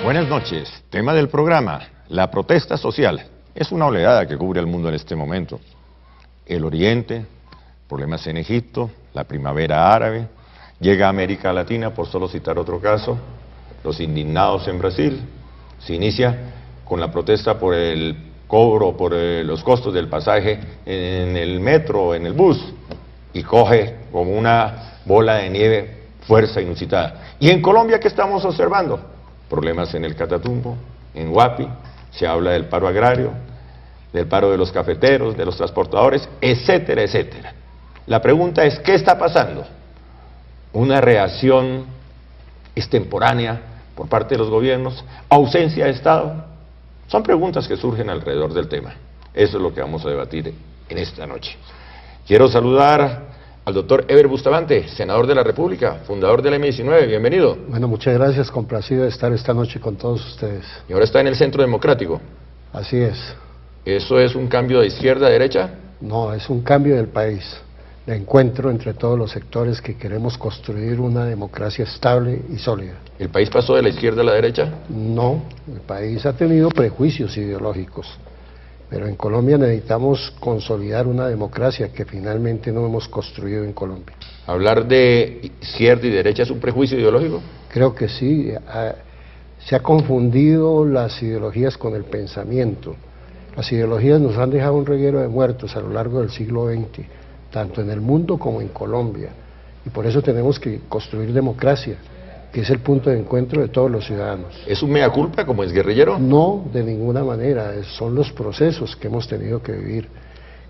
Buenas noches. Tema del programa, la protesta social. Es una oleada que cubre el mundo en este momento. El Oriente, problemas en Egipto, la primavera árabe, llega a América Latina, por solo citar otro caso, los indignados en Brasil. Se inicia con la protesta por el cobro, por los costos del pasaje en el metro, en el bus, y coge como una bola de nieve fuerza inusitada. ¿Y en Colombia qué estamos observando? Problemas en el Catatumbo, en Huapi, se habla del paro agrario, del paro de los cafeteros, de los transportadores, etcétera, etcétera. La pregunta es, ¿qué está pasando? ¿Una reacción extemporánea por parte de los gobiernos? ¿Ausencia de Estado? Son preguntas que surgen alrededor del tema. Eso es lo que vamos a debatir en esta noche. Quiero saludar al doctor Ever Bustamante, senador de la República, fundador del M19, bienvenido. Bueno, muchas gracias, complacido de estar esta noche con todos ustedes. Y ahora está en el Centro Democrático. Así es. ¿Eso es un cambio de izquierda a derecha? No, es un cambio del país, de encuentro entre todos los sectores que queremos construir una democracia estable y sólida. ¿El país pasó de la izquierda a la derecha? No, el país ha tenido prejuicios ideológicos, pero en Colombia necesitamos consolidar una democracia que finalmente no hemos construido en Colombia. ¿Hablar de izquierda y derecha es un prejuicio ideológico? Creo que sí, se ha confundido las ideologías con el pensamiento. Las ideologías nos han dejado un reguero de muertos a lo largo del siglo XX, tanto en el mundo como en Colombia, y por eso tenemos que construir democracia, que es el punto de encuentro de todos los ciudadanos. ¿Es un mea culpa como es guerrillero? No, de ninguna manera, son los procesos que hemos tenido que vivir.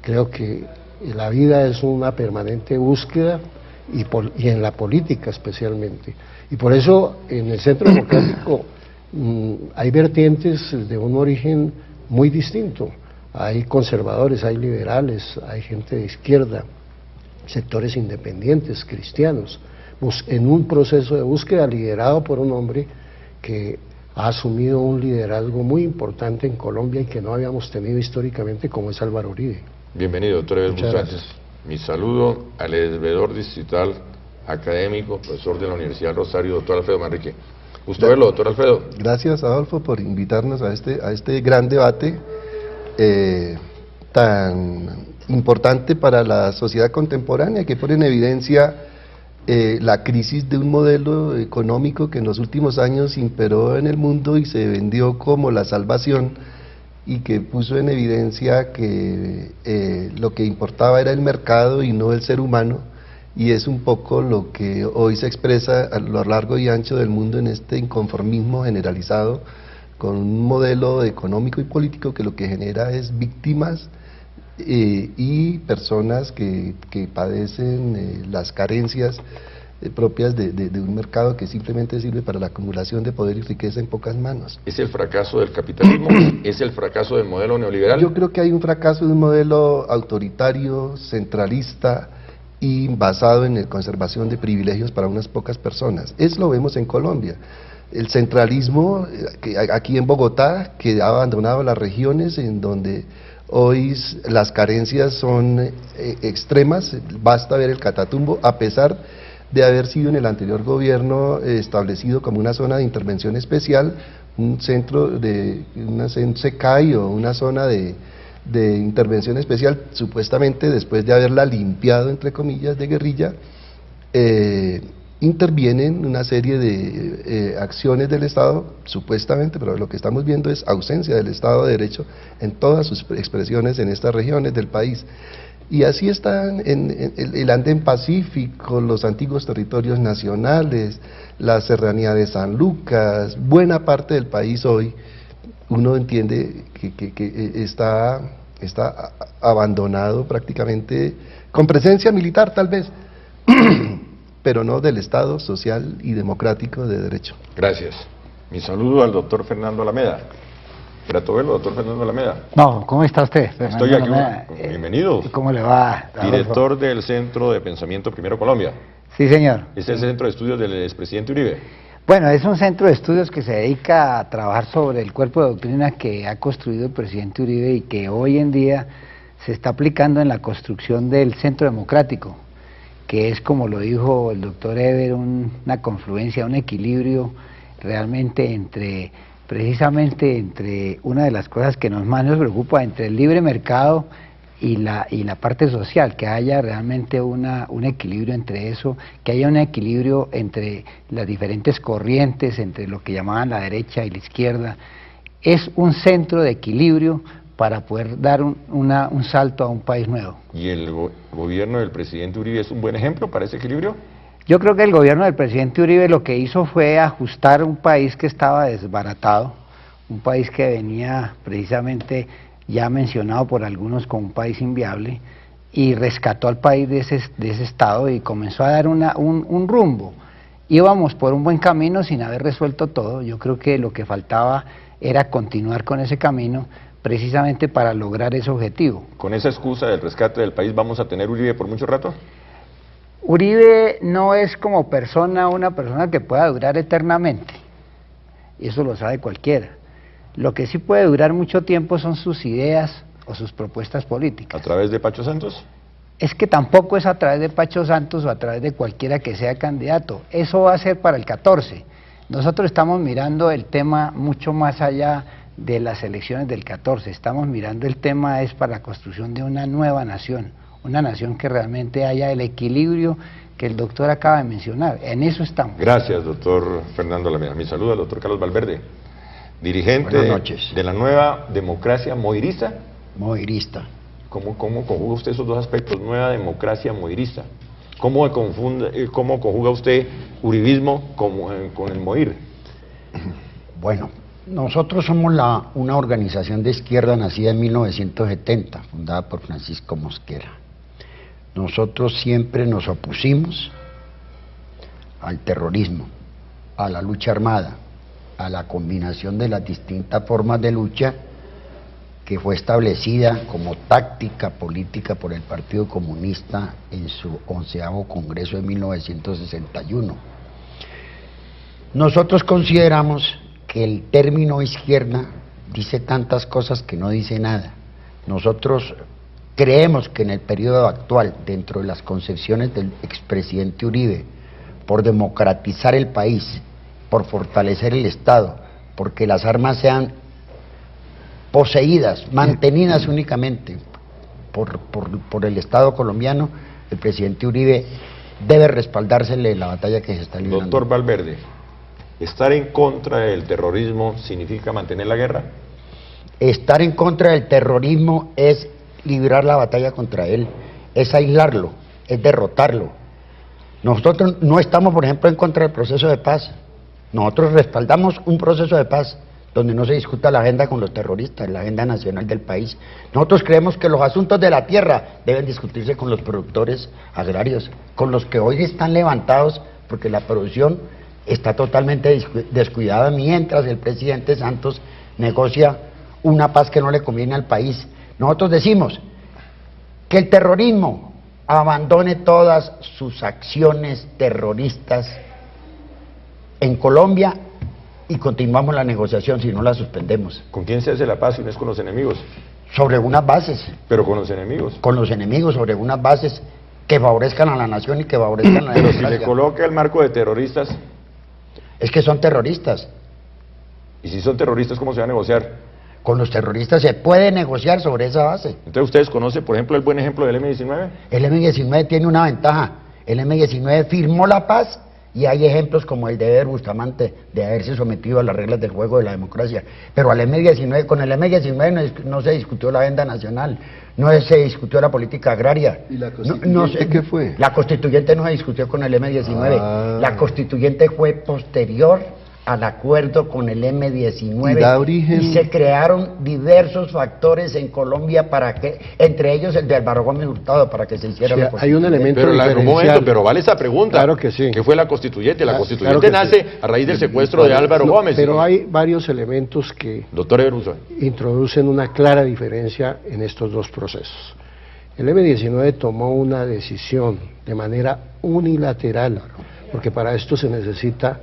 Creo que la vida es una permanente búsqueda y en la política especialmente. Y por eso en el Centro Democrático hay vertientes de un origen muy distinto. Hay conservadores, hay liberales, hay gente de izquierda, sectores independientes, cristianos, en un proceso de búsqueda liderado por un hombre que ha asumido un liderazgo muy importante en Colombia y que no habíamos tenido históricamente, como es Álvaro Uribe. Bienvenido, doctor Ever Bustamante. Gracias. Mi saludo al veedor distrital académico, profesor de la Universidad Rosario, doctor Alfredo Manrique. Gusto verlo, doctor Alfredo. Gracias, Adolfo, por invitarnos a este gran debate tan importante para la sociedad contemporánea, que pone en evidencia la crisis de un modelo económico que en los últimos años imperó en el mundo y se vendió como la salvación, y que puso en evidencia que lo que importaba era el mercado y no el ser humano, y es un poco lo que hoy se expresa a lo largo y ancho del mundo en este inconformismo generalizado, con un modelo económico y político que lo que genera es víctimas y personas que padecen las carencias propias de un mercado que simplemente sirve para la acumulación de poder y riqueza en pocas manos. ¿Es el fracaso del capitalismo? ¿Es el fracaso del modelo neoliberal? Yo creo que hay un fracaso de un modelo autoritario, centralista y basado en la conservación de privilegios para unas pocas personas. Eso lo vemos en Colombia. El centralismo, que aquí en Bogotá, que ha abandonado las regiones en donde hoy las carencias son extremas. Basta ver el Catatumbo, a pesar de haber sido en el anterior gobierno establecido como una zona de intervención especial, un centro de un SECAI o una zona de intervención especial, supuestamente después de haberla limpiado, entre comillas, de guerrilla. Intervienen una serie de acciones del Estado, supuestamente, pero lo que estamos viendo es ausencia del Estado de Derecho en todas sus expresiones en estas regiones del país. Y así están en el Andén Pacífico, los antiguos territorios nacionales, la serranía de San Lucas, buena parte del país hoy, uno entiende que está abandonado prácticamente, con presencia militar tal vez, pero no del Estado social y democrático de derecho. Gracias. Mi saludo al doctor Fernando Alameda. Grato verlo, doctor Fernando Alameda. No, ¿cómo está usted, Fernando Estoy aquí, Alameda? bienvenido. ¿Cómo le va? Director del Centro de Pensamiento Primero Colombia. Sí, señor. ¿Este es el centro de estudios del expresidente Uribe? Bueno, es un centro de estudios que se dedica a trabajar sobre el cuerpo de doctrina que ha construido el presidente Uribe y que hoy en día se está aplicando en la construcción del Centro Democrático, que es, como lo dijo el doctor Ever, una confluencia, un equilibrio realmente precisamente entre una de las cosas que más nos preocupa, entre el libre mercado y la parte social, que haya realmente un equilibrio entre eso, que haya un equilibrio entre las diferentes corrientes, entre lo que llamaban la derecha y la izquierda. Es un centro de equilibrio para poder dar un salto a un país nuevo. ¿Y el gobierno del presidente Uribe es un buen ejemplo para ese equilibrio? Yo creo que el gobierno del presidente Uribe lo que hizo fue ajustar un país que estaba desbaratado, un país que venía precisamente ya mencionado por algunos como un país inviable, y rescató al país de ese estado y comenzó a dar un rumbo. Íbamos por un buen camino sin haber resuelto todo. Yo creo que lo que faltaba era continuar con ese camino precisamente para lograr ese objetivo. ¿Con esa excusa del rescate del país vamos a tener Uribe por mucho rato? Uribe no es como persona una persona que pueda durar eternamente, y eso lo sabe cualquiera. Lo que sí puede durar mucho tiempo son sus ideas o sus propuestas políticas. ¿A través de Pacho Santos? Es que tampoco es a través de Pacho Santos o a través de cualquiera que sea candidato, eso va a ser para el 14. Nosotros estamos mirando el tema mucho más allá de las elecciones del 14, estamos mirando el tema es para la construcción de una nueva nación, una nación que realmente haya el equilibrio que el doctor acaba de mencionar, en eso estamos. Gracias, doctor Fernando Alameda. Mi saludo al doctor Carlos Valverde, dirigente de la Nueva Democracia Moirista. Moirista. ¿Cómo conjuga usted esos dos aspectos, Nueva Democracia Moirista? ¿Cómo conjuga usted uribismo con el Moir? Bueno, nosotros somos una organización de izquierda nacida en 1970, fundada por Francisco Mosquera. Nosotros siempre nos opusimos al terrorismo, a la lucha armada, a la combinación de las distintas formas de lucha que fue establecida como táctica política por el Partido Comunista en su 11º Congreso de 1961. Nosotros consideramos que el término izquierda dice tantas cosas que no dice nada. Nosotros creemos que en el periodo actual, dentro de las concepciones del expresidente Uribe, por democratizar el país, por fortalecer el Estado, porque las armas sean poseídas, mantenidas únicamente por el Estado colombiano, el presidente Uribe debe respaldársele la batalla que se está librando. Doctor Valverde, ¿estar en contra del terrorismo significa mantener la guerra? Estar en contra del terrorismo es librar la batalla contra él, es aislarlo, es derrotarlo. Nosotros no estamos, por ejemplo, en contra del proceso de paz. Nosotros respaldamos un proceso de paz donde no se discuta la agenda con los terroristas, la agenda nacional del país. Nosotros creemos que los asuntos de la tierra deben discutirse con los productores agrarios, con los que hoy están levantados porque la producción está totalmente descuidada mientras el presidente Santos negocia una paz que no le conviene al país. Nosotros decimos que el terrorismo abandone todas sus acciones terroristas en Colombia y continuamos la negociación si no la suspendemos. ¿Con quién se hace la paz si no es con los enemigos? Sobre unas bases. Pero con los enemigos. Con los enemigos, sobre unas bases que favorezcan a la nación y que favorezcan a la Pero democracia. si se coloca el marco de terroristas. Es que son terroristas. ¿Y si son terroristas, cómo se va a negociar? Con los terroristas se puede negociar sobre esa base. Entonces, ¿ustedes conocen, por ejemplo, el buen ejemplo del M-19? El M-19 tiene una ventaja. El M-19 firmó la paz y hay ejemplos como el de Eder Bustamante de haberse sometido a las reglas del juego de la democracia. Pero al M-19, con el M-19 no se discutió la agenda nacional, no se discutió la política agraria. ¿Y la constituyente qué fue? La constituyente no se discutió con el M-19. La constituyente fue posterior al acuerdo con el M-19 ¿Y da origen? y se crearon diversos factores en Colombia para que, entre ellos el de Álvaro Gómez Hurtado, para que se hiciera Sí, la hay un constituyente. elemento Pero un diferencial. momento, pero vale esa pregunta. Claro que sí. ¿Qué fue la constituyente? La constituyente claro que nace a raíz del secuestro de Álvaro No, Gómez. pero hay varios elementos que Doctor Everuso. introducen una clara diferencia en estos dos procesos. El M-19 tomó una decisión de manera unilateral, porque para esto se necesita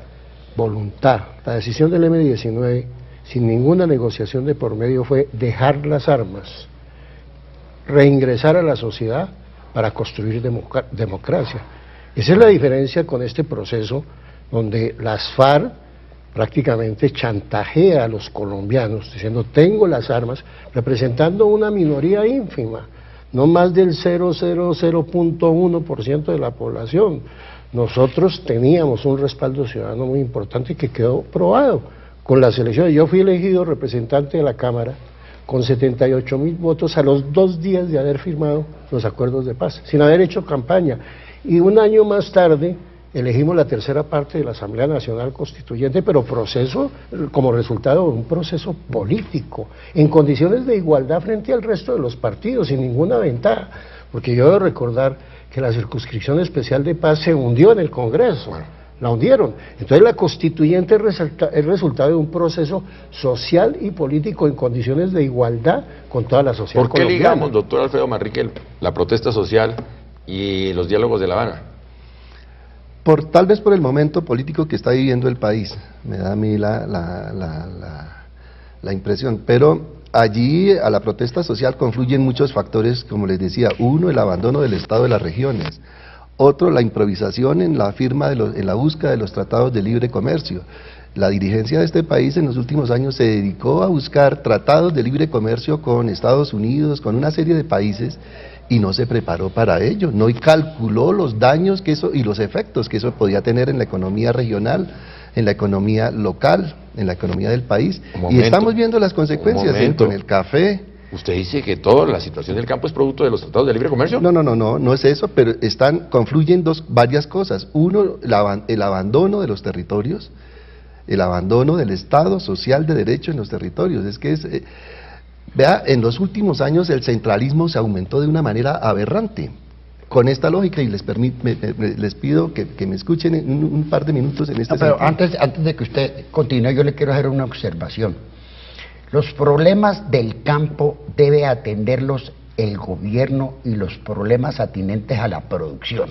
voluntad. La decisión del M-19, sin ninguna negociación de por medio, fue dejar las armas, reingresar a la sociedad para construir democracia. Esa es la diferencia con este proceso donde las FARC prácticamente chantajea a los colombianos diciendo tengo las armas, representando una minoría ínfima, no más del 0,00.1% de la población. Nosotros teníamos un respaldo ciudadano muy importante que quedó probado con las elecciones. Yo fui elegido representante de la Cámara con 78.000 votos a los 2 días de haber firmado los acuerdos de paz, sin haber hecho campaña. Y un año más tarde elegimos la tercera parte de la Asamblea Nacional Constituyente, pero como resultado de un proceso político, en condiciones de igualdad frente al resto de los partidos, sin ninguna ventaja, porque yo debo recordar que la circunscripción especial de paz se hundió en el Congreso. La hundieron. Entonces la constituyente es resultado de un proceso social y político en condiciones de igualdad con toda la sociedad colombiana. ¿Por qué ligamos, doctor Alfredo Manrique, la protesta social y los diálogos de La Habana? Tal vez por el momento político que está viviendo el país, me da a mí la impresión, pero allí a la protesta social confluyen muchos factores, como les decía, uno, el abandono del Estado de las regiones, otro, la improvisación en la en la búsqueda de los tratados de libre comercio. La dirigencia de este país en los últimos años se dedicó a buscar tratados de libre comercio con Estados Unidos, con una serie de países, y no se preparó para ello, no calculó los daños que eso y los efectos que eso podía tener en la economía regional, en la economía local, en la economía del país. Y estamos viendo las consecuencias con el café. ¿Usted dice que toda la situación del campo es producto de los tratados de libre comercio? No es eso, pero confluyen varias cosas. Uno, el abandono de los territorios, el abandono del Estado social de derecho en los territorios. Vea, en los últimos años el centralismo se aumentó de una manera aberrante. Con esta lógica, y les pido que me escuchen en un par de minutos en este pero sentido. antes de que usted continúe, yo le quiero hacer una observación. Los problemas del campo debe atenderlos el gobierno y los problemas atinentes a la producción.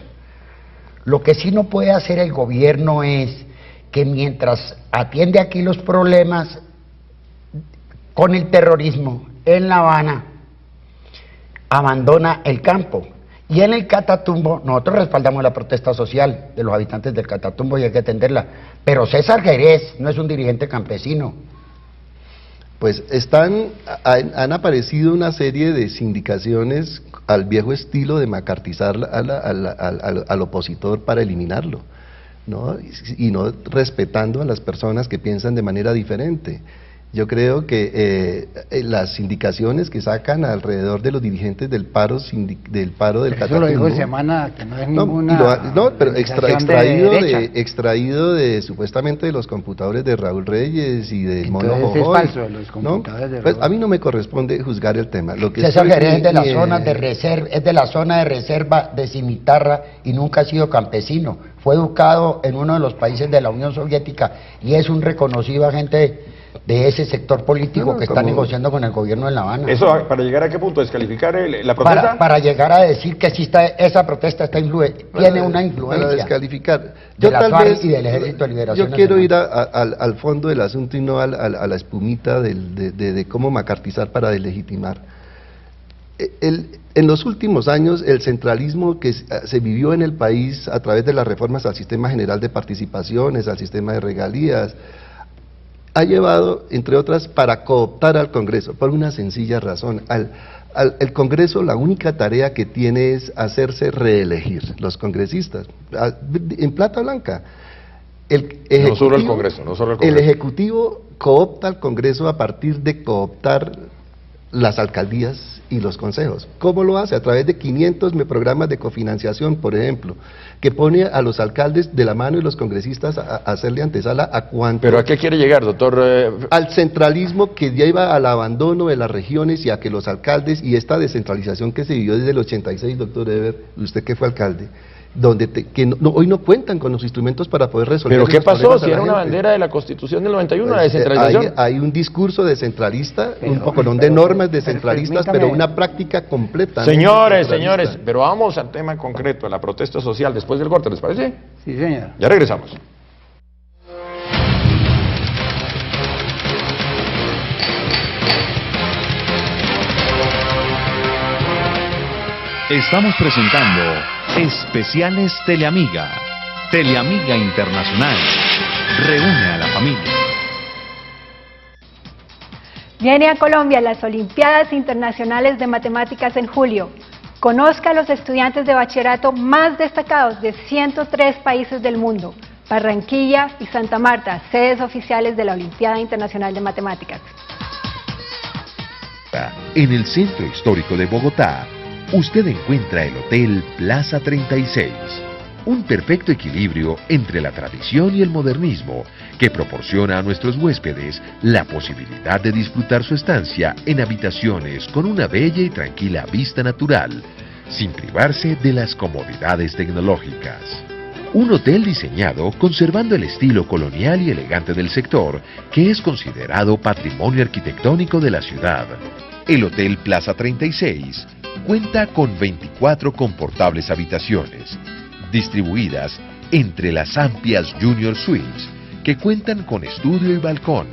Lo que sí no puede hacer el gobierno es que mientras atiende aquí los problemas con el terrorismo en La Habana, abandona el campo. Y en el Catatumbo, nosotros respaldamos la protesta social de los habitantes del Catatumbo y hay que atenderla. Pero César Jerez no es un dirigente campesino. Pues han aparecido una serie de sindicaciones al viejo estilo de macartizar al opositor para eliminarlo, ¿no? Y no respetando a las personas que piensan de manera diferente. Yo creo que las indicaciones que sacan alrededor de los dirigentes del paro del Catatumbo. Eso lo dijo de semana, que no es ninguna. Pero extraído de supuestamente de los computadores de Raúl Reyes y del Mono Jojoy. Es falso, de los computadores de Raúl. Pues a mí no me corresponde juzgar el tema. César Jerez es de la zona de reserva, es de la zona de reserva de Cimitarra y nunca ha sido campesino. Fue educado en uno de los países de la Unión Soviética y es un reconocido agente de ese sector político que está negociando con el gobierno de La Habana. ¿Eso para llegar a qué punto? ¿Descalificar la protesta? Para llegar a decir que sí esa protesta tiene una influencia. Para descalificar. Yo tal vez, y del Ejército de Liberación Yo quiero ir al fondo del asunto y no a la espumita de cómo macartizar para delegitimar. En los últimos años, el centralismo que se vivió en el país a través de las reformas al sistema general de participaciones, al sistema de regalías, ha llevado, entre otras, para cooptar al Congreso, por una sencilla razón. El Congreso, la única tarea que tiene es hacerse reelegir, los congresistas, en plata blanca. No solo el Congreso. El Ejecutivo coopta al Congreso a partir de cooptar las alcaldías y los consejos. ¿Cómo lo hace? A través de 500 programas de cofinanciación, por ejemplo, que pone a los alcaldes de la mano y los congresistas a hacerle antesala a cuánto... ¿Pero a qué quiere llegar, doctor? Al centralismo que lleva al abandono de las regiones y a que los alcaldes, y esta descentralización que se vivió desde el 86, doctor Eber, usted que fue alcalde, donde hoy no cuentan con los instrumentos para poder resolver. ¿Pero qué pasó? Si era una bandera de la Constitución del 91, la descentralización. Hay un discurso descentralista, un poco de normas descentralistas, pero una práctica completa. Señores, pero vamos al tema concreto, a la protesta social después del corte, ¿les parece? Sí, señor. Ya regresamos. Estamos presentando Especiales Teleamiga. Teleamiga Internacional. Reúne a la familia. Viene a Colombia las Olimpiadas Internacionales de Matemáticas en julio. Conozca a los estudiantes de bachillerato más destacados de 103 países del mundo. Barranquilla y Santa Marta, sedes oficiales de la Olimpiada Internacional de Matemáticas. En el centro histórico de Bogotá, usted encuentra el Hotel Plaza 36. Un perfecto equilibrio entre la tradición y el modernismo que proporciona a nuestros huéspedes la posibilidad de disfrutar su estancia en habitaciones con una bella y tranquila vista natural, sin privarse de las comodidades tecnológicas. Un hotel diseñado conservando el estilo colonial y elegante del sector, que es considerado patrimonio arquitectónico de la ciudad. El Hotel Plaza 36 cuenta con 24 confortables habitaciones, distribuidas entre las amplias Junior Suites, que cuentan con estudio y balcón.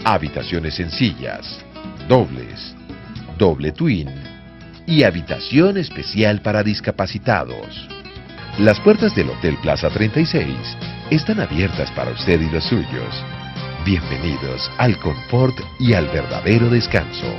Habitaciones sencillas, dobles, doble twin y habitación especial para discapacitados. Las puertas del Hotel Plaza 36 están abiertas para usted y los suyos. Bienvenidos al confort y al verdadero descanso.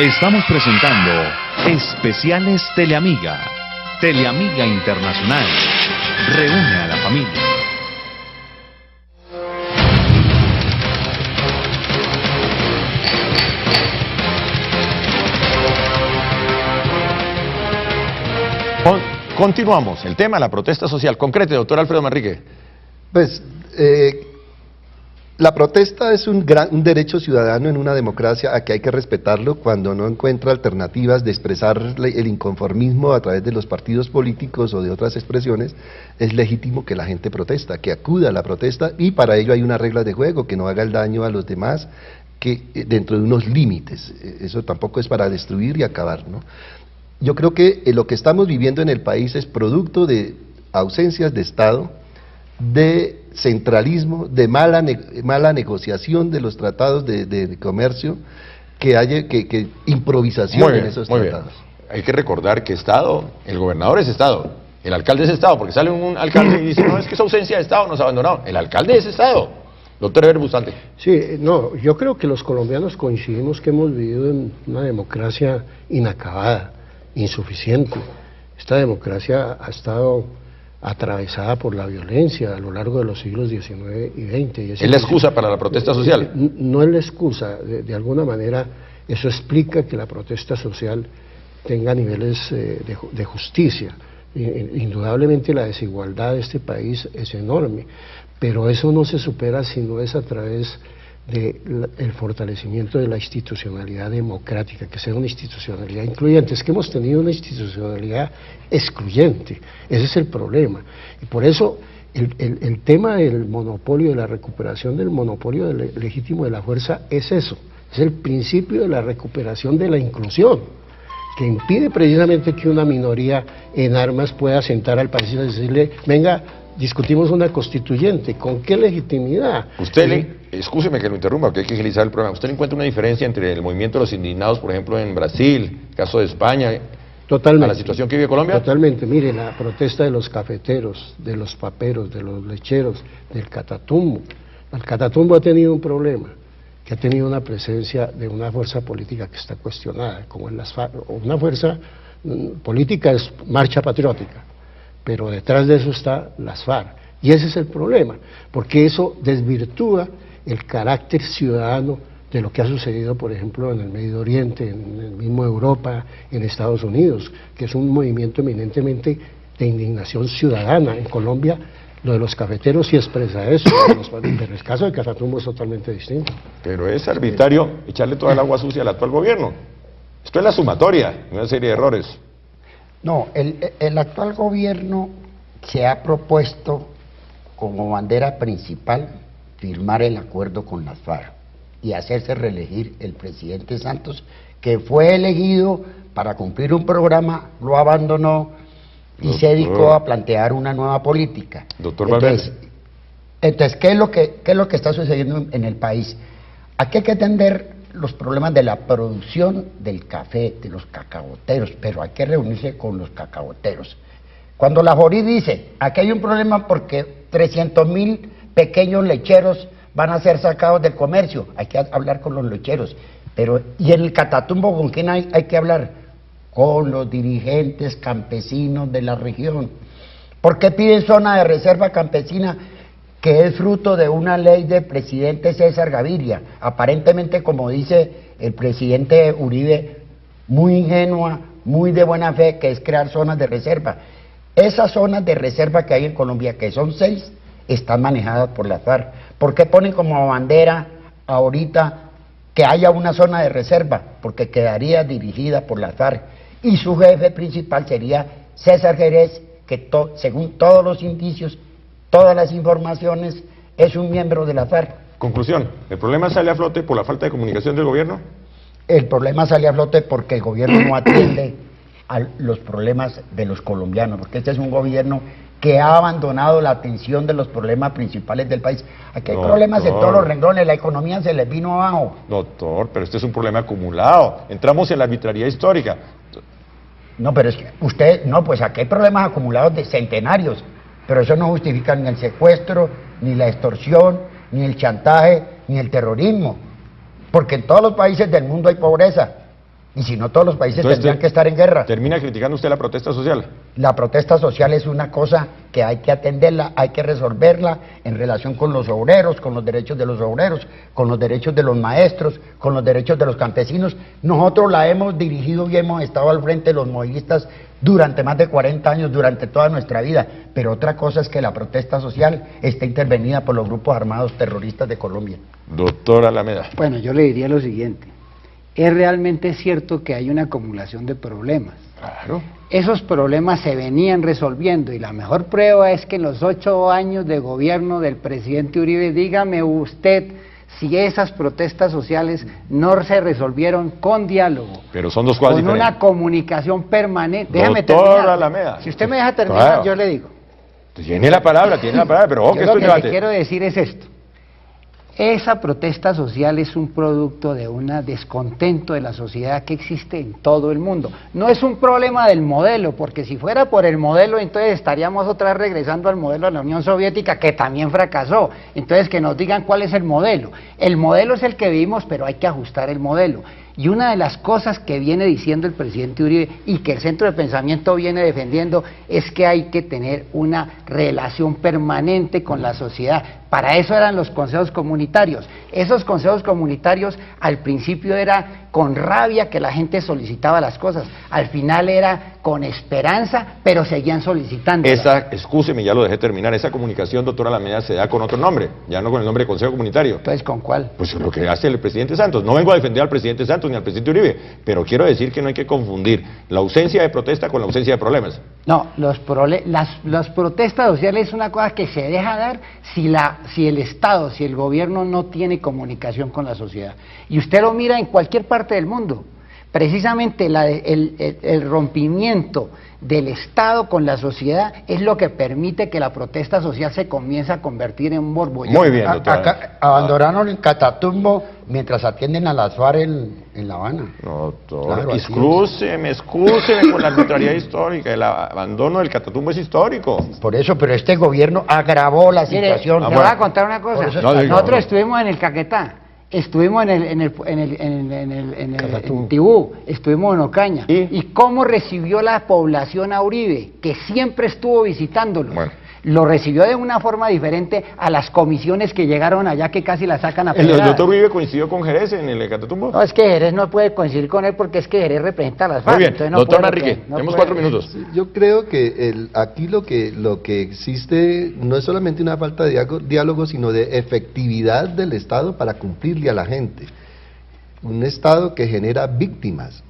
Estamos presentando Especiales Teleamiga. Teleamiga Internacional. Reúne a la familia. Continuamos. El tema, la protesta social. Concrete, doctor Alfredo Manrique. Pues la protesta es un derecho ciudadano en una democracia a que hay que respetarlo. Cuando no encuentra alternativas de expresar el inconformismo a través de los partidos políticos o de otras expresiones, es legítimo que la gente protesta, que acuda a la protesta, y para ello hay unas reglas de juego, que no haga el daño a los demás, que dentro de unos límites. Eso tampoco es para destruir y acabar, ¿no? Yo creo que lo que estamos viviendo en el país es producto de ausencias de Estado, de centralismo, de mala negociación de los tratados de comercio, que haya que improvisación en esos tratados. Hay que recordar que Estado, el gobernador es Estado, el alcalde es Estado, porque sale un alcalde y dice, no, es que esa ausencia de Estado nos ha abandonado. El alcalde es Estado. Doctor Eber Bustamante. Sí, no, yo creo que los colombianos coincidimos que hemos vivido en una democracia inacabada, insuficiente. Esta democracia ha estado atravesada por la violencia a lo largo de los siglos XIX y XX. Y ¿Es la excusa para la protesta social? No es la excusa, de alguna manera eso explica que la protesta social tenga niveles de justicia. Indudablemente la desigualdad de este país es enorme, pero eso no se supera si no es a través del fortalecimiento de la institucionalidad democrática, que sea una institucionalidad incluyente. Es que hemos tenido una institucionalidad excluyente, ese es el problema, y por eso el tema del monopolio, de la recuperación del monopolio legítimo de la fuerza es eso, es el principio de la recuperación de la inclusión, que impide precisamente que una minoría en armas pueda sentar al país y decirle, venga, discutimos una constituyente. ¿Con qué legitimidad? Usted, excúseme que lo interrumpa, porque hay que agilizar el programa. ¿Usted le encuentra una diferencia entre el movimiento de los indignados, por ejemplo, en Brasil, el caso de España, totalmente, a la situación que vive Colombia? Totalmente. Mire, la protesta de los cafeteros, de los paperos, de los lecheros, del Catatumbo. El Catatumbo ha tenido un problema, que ha tenido una presencia de una fuerza política que está cuestionada, como en las FARC. Una fuerza política es Marcha Patriótica, pero detrás de eso está las FARC, y ese es el problema, porque eso desvirtúa el carácter ciudadano de lo que ha sucedido, por ejemplo, en el Medio Oriente, en el mismo Europa, en Estados Unidos, que es un movimiento eminentemente de indignación ciudadana. En Colombia, lo de los cafeteros sí expresa eso, pero el caso de Catatumbo es totalmente distinto. Pero es arbitrario echarle toda el agua sucia al actual gobierno. Esto es la sumatoria de una serie de errores. No, el actual gobierno se ha propuesto como bandera principal firmar el acuerdo con las FARC y hacerse reelegir el presidente Santos, que fue elegido para cumplir un programa, lo abandonó y se dedicó a plantear una nueva política. Doctor Valverde. Entonces, ¿qué es lo que está sucediendo en el país? Aquí hay que atender los problemas de la producción del café, de los cacaoteros, pero hay que reunirse con los cacaoteros. Cuando la Jorí dice, aquí hay un problema porque 300.000 pequeños lecheros van a ser sacados del comercio, hay que hablar con los lecheros. Pero, ¿y en el Catatumbo con quién hay que hablar? Con los dirigentes campesinos de la región. ¿Por qué piden zona de reserva campesina? Que es fruto de una ley del presidente César Gaviria, aparentemente, como dice el presidente Uribe, muy ingenua, muy de buena fe, que es crear zonas de reserva. Esas zonas de reserva que hay en Colombia, que son 6, están manejadas por la FARC. ¿Por qué ponen como bandera ahorita que haya una zona de reserva? Porque quedaría dirigida por la FARC y su jefe principal sería César Jerez, que según todos los indicios, todas las informaciones, es un miembro de la FARC. Conclusión, ¿el problema sale a flote por la falta de comunicación del gobierno? El problema sale a flote porque el gobierno no atiende a los problemas de los colombianos, porque este es un gobierno que ha abandonado la atención de los problemas principales del país. Aquí hay problemas en todos los renglones, la economía se les vino abajo. Doctor, pero este es un problema acumulado, entramos en la arbitrariedad histórica. No, pero es que usted, no, pues aquí hay problemas acumulados de centenarios, pero eso no justifica ni el secuestro, ni la extorsión, ni el chantaje, ni el terrorismo, porque en todos los países del mundo hay pobreza, y si no todos los países tendrían que estar en guerra. ¿Termina criticando usted la protesta social? La protesta social es una cosa que hay que atenderla, hay que resolverla en relación con los obreros, con los derechos de los obreros, con los derechos de los maestros, con los derechos de los campesinos. Nosotros la hemos dirigido y hemos estado al frente de los movilistas durante más de 40 años, durante toda nuestra vida, pero otra cosa es que la protesta social está intervenida por los grupos armados terroristas de Colombia. Doctor Alameda. Bueno, yo le diría lo siguiente, es realmente cierto que hay una acumulación de problemas. Claro. Esos problemas se venían resolviendo y la mejor prueba es que en los 8 años de gobierno del presidente Uribe, dígame usted si esas protestas sociales no se resolvieron con diálogo. Pero son dos cosas diferentes. Con una comunicación permanente. Déjame Doctor terminar. Alameda. Si usted me deja terminar, claro, yo le digo. Tiene la palabra, pero ojo que esto es Lo que debate. le quiero decir es esto. Esa protesta social es un producto de un descontento de la sociedad que existe en todo el mundo. No es un problema del modelo, porque si fuera por el modelo, entonces estaríamos otra vez regresando al modelo de la Unión Soviética, que también fracasó. Entonces que nos digan cuál es el modelo. El modelo es el que vivimos, pero hay que ajustar el modelo. Y una de las cosas que viene diciendo el presidente Uribe y que el Centro de Pensamiento viene defendiendo es que hay que tener una relación permanente con la sociedad. Para eso eran los consejos comunitarios. Esos consejos comunitarios al principio era con rabia que la gente solicitaba las cosas, al final era con esperanza, pero seguían solicitando. Excúseme, ya lo dejé terminar, esa comunicación, doctora Alameda, se da con otro nombre, ya no con el nombre de Consejo Comunitario. Entonces, ¿con cuál? Pues lo que hace el presidente Santos. No vengo a defender al presidente Santos ni al presidente Uribe, pero quiero decir que no hay que confundir la ausencia de protesta con la ausencia de problemas. No, las protestas sociales es una cosa que se deja dar si el Estado, si el gobierno no tiene comunicación con la sociedad. Y usted lo mira en cualquier parte del mundo. Precisamente el rompimiento del Estado con la sociedad es lo que permite que la protesta social se comience a convertir en un borbollón. Muy bien, doctora. Acá abandonaron el Catatumbo mientras atienden a las FARC en La Habana. No, doctor, Claro, excúseme con la arbitrariedad histórica, el abandono del Catatumbo es histórico. Por eso, pero este gobierno agravó la Mire, situación. le voy a contar una cosa. Por eso No, diga, Nosotros no. estuvimos en el Caquetá, estuvimos en Tibú, estuvimos en Ocaña. ¿Y cómo recibió la población a Uribe, que siempre estuvo visitándolo? Bueno. Lo recibió de una forma diferente a las comisiones que llegaron allá, que casi la sacan a ¿El pedradas. doctor Uribe coincidió con Jerez en el Catatumbo? No, es que Jerez no puede coincidir con él porque es que Jerez representa a las FARC. Muy bien, entonces no doctor puede Manrique, no tenemos puede. 4 minutos. Yo creo que aquí lo que existe no es solamente una falta de diálogo, sino de efectividad del Estado para cumplirle a la gente. Un Estado que genera víctimas.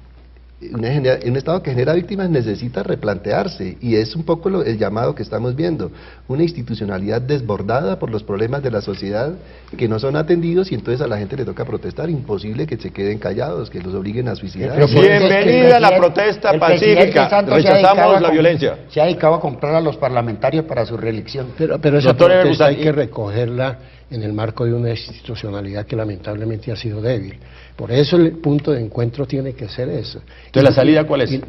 un Estado que genera víctimas necesita replantearse, y es un poco el llamado que estamos viendo, una institucionalidad desbordada por los problemas de la sociedad que no son atendidos, y entonces a la gente le toca protestar. Imposible que se queden callados, que los obliguen a suicidar. Bienvenida a la protesta pacífica, rechazamos la violencia. Se ha dedicado a comprar a los parlamentarios para su reelección. Pero esa protesta hay que recogerla en el marco de una institucionalidad que lamentablemente ha sido débil. Por eso el punto de encuentro tiene que ser eso. Entonces, ¿la salida cuál es?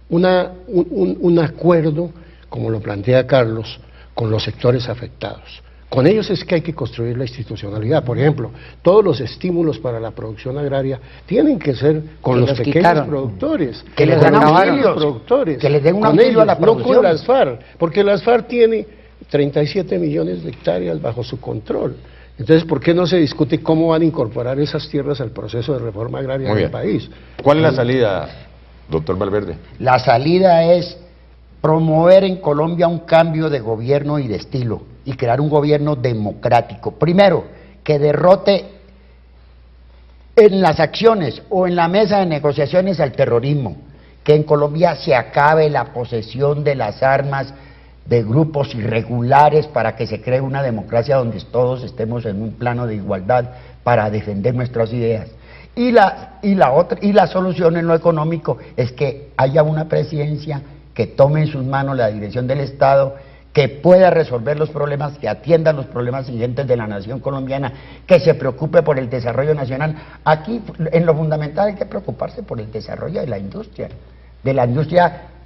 Un acuerdo, como lo plantea Carlos, con los sectores afectados. Con ellos es que hay que construir la institucionalidad. Por ejemplo, todos los estímulos para la producción agraria tienen que ser con los pequeños productores, que les den auxilios, productores, que les den un auxilio a la producción. No con las FARC, porque las FARC tiene 37 millones de hectáreas bajo su control. Entonces, ¿por qué no se discute cómo van a incorporar esas tierras al proceso de reforma agraria del país? ¿Cuál es la salida, doctor Valverde? La salida es promover en Colombia un cambio de gobierno y de estilo, y crear un gobierno democrático. Primero, que derrote en las acciones o en la mesa de negociaciones al terrorismo, que en Colombia se acabe la posesión de las armas de grupos irregulares, para que se cree una democracia donde todos estemos en un plano de igualdad para defender nuestras ideas. Y la solución en lo económico es que haya una presidencia que tome en sus manos la dirección del Estado, que pueda resolver los problemas, que atienda los problemas siguientes de la nación colombiana, que se preocupe por el desarrollo nacional. Aquí, en lo fundamental, hay que preocuparse por el desarrollo de la industria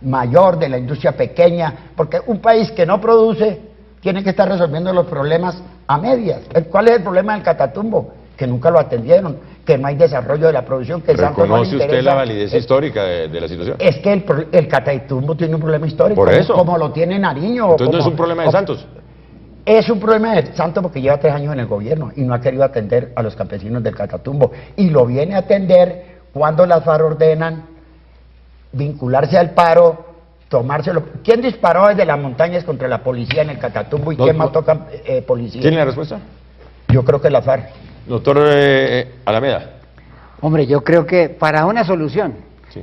mayor, de la industria pequeña, porque un país que no produce tiene que estar resolviendo los problemas a medias. ¿Cuál es el problema del Catatumbo? Que nunca lo atendieron, que no hay desarrollo de la producción, que ¿Reconoce usted la validez histórica de la situación? Es que el Catatumbo tiene un problema histórico, por eso, como lo tiene Nariño. Entonces no es un problema de Santos. Es un problema de Santos porque lleva 3 años en el gobierno y no ha querido atender a los campesinos del Catatumbo, y lo viene a atender cuando las FARC ordenan vincularse al paro, tomárselo. ¿Quién disparó desde las montañas contra la policía en el Catatumbo y quién mató policías? ¿Tiene la respuesta? Yo creo que la FARC. Doctor Alameda. Hombre, yo creo que para una solución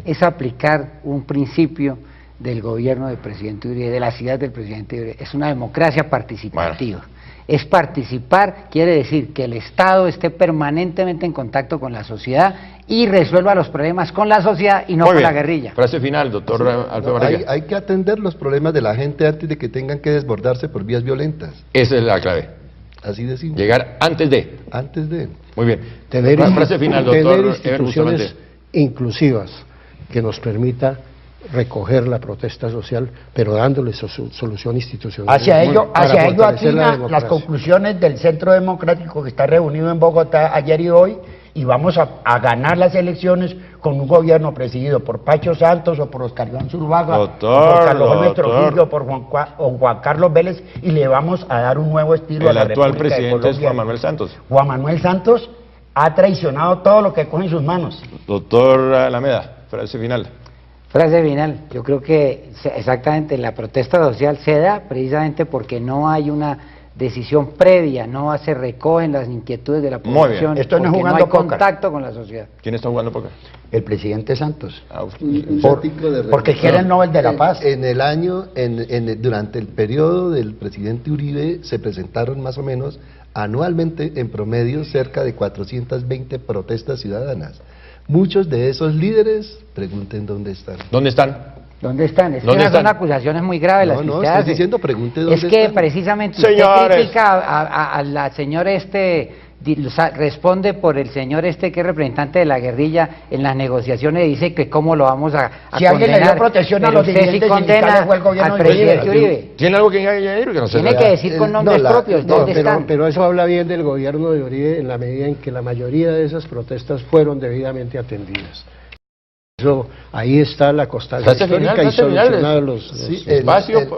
es aplicar un principio del gobierno del presidente Uribe, de la ciudad del presidente Uribe. Es una democracia participativa. Bueno. Es participar, quiere decir que el Estado esté permanentemente en contacto con la sociedad y resuelva los problemas con la sociedad y no con la guerrilla. Frase final, doctor Alfredo Barriga. Hay que atender los problemas de la gente antes de que tengan que desbordarse por vías violentas. Esa es la clave. Así de simple. Llegar antes de. Antes de. Muy bien. Tener frase final, doctor. Tener instituciones inclusivas que nos permita recoger la protesta social, pero dándole solución institucional. Hacia ello atinan las conclusiones del Centro Democrático que está reunido en Bogotá ayer y hoy, y vamos a ganar las elecciones con un gobierno presidido por Pacho Santos o por Oscar Iván Zuluaga, o por Carlos Gómez Trujillo, o por Juan Carlos Vélez, y le vamos a dar un nuevo estilo a la República de Colombia. El actual presidente es Juan Manuel Santos. Juan Manuel Santos ha traicionado todo lo que coge en sus manos. Doctor Alameda, frase final. Frase final, yo creo que exactamente la protesta social se da precisamente porque no hay una decisión previa, no se recogen las inquietudes de la población. Esto no es jugando no hay contacto con la sociedad. ¿Quién está jugando póker? El presidente Santos. Porque quiere el Nobel de la Paz. Durante el periodo del presidente Uribe se presentaron más o menos anualmente en promedio cerca de 420 protestas ciudadanas. Muchos de esos líderes, pregunten dónde están. ¿Dónde están? ¿Dónde están? Es que son acusaciones muy graves las que usted hace. Diciendo, pregunte dónde están. Es que precisamente usted critica a la señora responde por el señor que es representante de la guerrilla en las negociaciones, dice que cómo lo vamos a si condenar. Alguien le dio protección a los dirigentes sindicales fue el gobierno al presidente Uribe. ¿Tiene algo que añadir? Tiene que decir con nombres propios dónde están. Pero eso habla bien del gobierno de Uribe en la medida en que la mayoría de esas protestas fueron debidamente atendidas. Eso, ahí está la constancia histórica y solucionados los espacios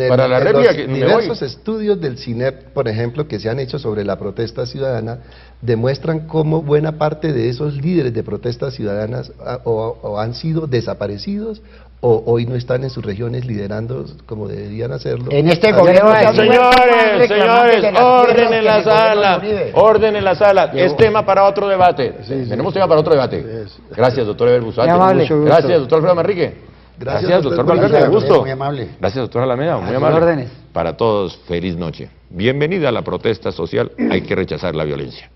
para la réplica. Los diversos estudios del CINEP, por ejemplo, que se han hecho sobre la protesta ciudadana, demuestran cómo buena parte de esos líderes de protestas ciudadanas o han sido desaparecidos hoy no están en sus regiones liderando como deberían hacerlo. En este Así gobierno que- se ha Señores, señores, orden en la que sala, Uribe. orden en la sala. Es tema para otro debate. Tenemos tema para otro debate. Gracias, doctor Eber Busati. Muy amable. Gracias, doctor Alfredo Manrique. Gracias, doctor Valverde, Gracias, gusto. muy amable. Gracias, doctor Alameda, muy sus amable. órdenes. Para todos, feliz noche. Bienvenida a la protesta social. Hay que rechazar la violencia.